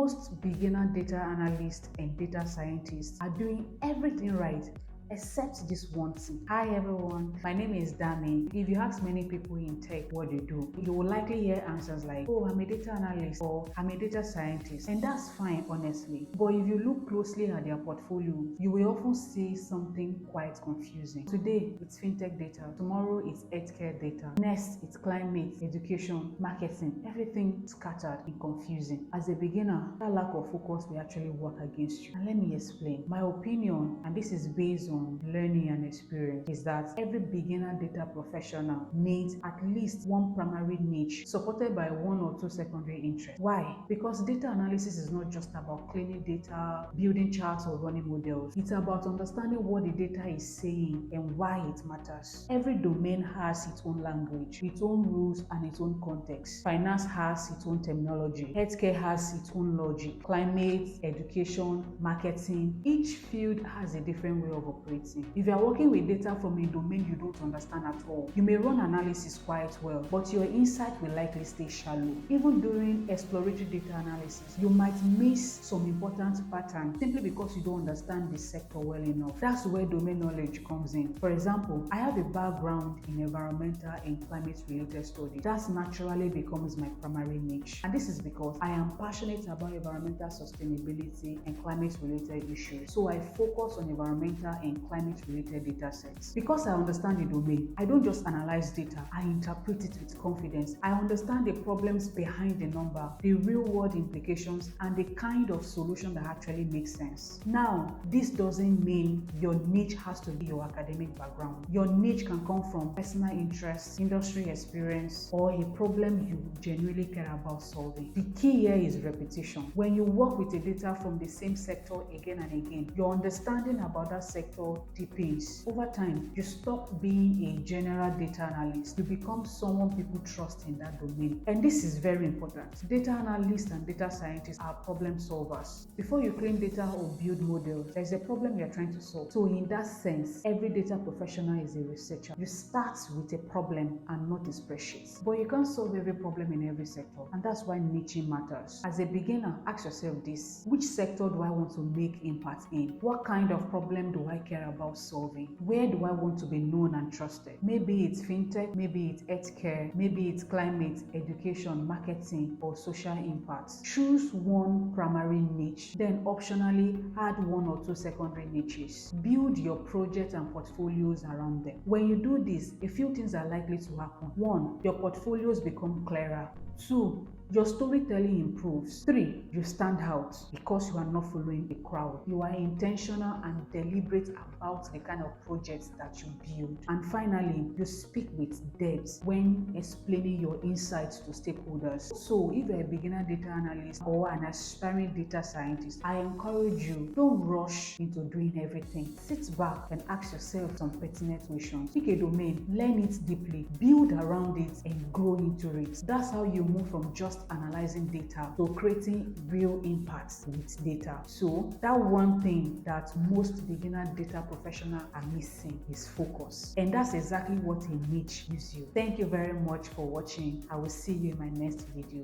Most beginner data analysts and data scientists are doing everything right except this one thing. Hi everyone, my name is Dami. If you ask many people in tech what they do, you will likely hear answers like, oh, I'm a data analyst or I'm a data scientist. And that's fine, honestly. But if you look closely at their portfolio, you will often see something quite confusing. Today, it's fintech data. Tomorrow, it's healthcare data. Next, it's climate, education, marketing. Everything scattered and confusing. As a beginner, that lack of focus will actually work against you. And let me explain. My opinion, and this is based on learning and experience, is that every beginner data professional needs at least one primary niche supported by one or two secondary interests. Why? Because data analysis is not just about cleaning data, building charts, or running models. It's about understanding what the data is saying and why it matters. Every domain has its own language, its own rules, and its own context. Finance has its own terminology. Healthcare has its own logic. Climate, education, marketing. Each field has a different way of operating. If you are working with data from a domain you don't understand at all, you may run analysis quite well, but your insight will likely stay shallow. Even during exploratory data analysis, you might miss some important patterns simply because you don't understand the sector well enough. That's where domain knowledge comes in. For example, I have a background in environmental and climate-related studies. That naturally becomes my primary niche. And this is because I am passionate about environmental sustainability and climate-related issues. So I focus on environmental and climate-related data sets. Because I understand the domain, I don't just analyze data, I interpret it with confidence. I understand the problems behind the number, the real-world implications, and the kind of solution that actually makes sense. Now, this doesn't mean your niche has to be your academic background. Your niche can come from personal interests, industry experience, or a problem you genuinely care about solving. The key here is repetition. When you work with the data from the same sector again and again, your understanding about that sector deepens. Over time, you stop being a general data analyst. You become someone people trust in that domain. And this is very important. Data analysts and data scientists are problem solvers. Before you clean data or build models, there's a problem you're trying to solve. So in that sense, every data professional is a researcher. You start with a problem and not a spreadsheet. But you can't solve every problem in every sector. And that's why niching matters. As a beginner, ask yourself this: which sector do I want to make impact in? What kind of problem do I care about solving? Where do I want to be known and trusted? Maybe it's fintech, maybe it's healthcare, maybe it's climate, education, marketing, or social impact. Choose one primary niche, then optionally add one or two secondary niches. Build your project and portfolios around them. When you do this, a few things are likely to happen. 1, your portfolios become clearer. 2, your storytelling improves. 3, you stand out because you are not following the crowd. You are intentional and deliberate about the kind of projects that you build. And finally, you speak with depth when explaining your insights to stakeholders. So if you're a beginner data analyst or an aspiring data scientist, I encourage you, don't rush into doing everything. Sit back and ask yourself some pertinent questions. Pick a domain, learn it deeply, build around it, and grow into it. That's how you move from just analyzing data to creating real impacts with data. So that one thing that most beginner data professionals are missing is focus. And that's exactly what a niche gives you. Thank you very much for watching. I will see you in my next video.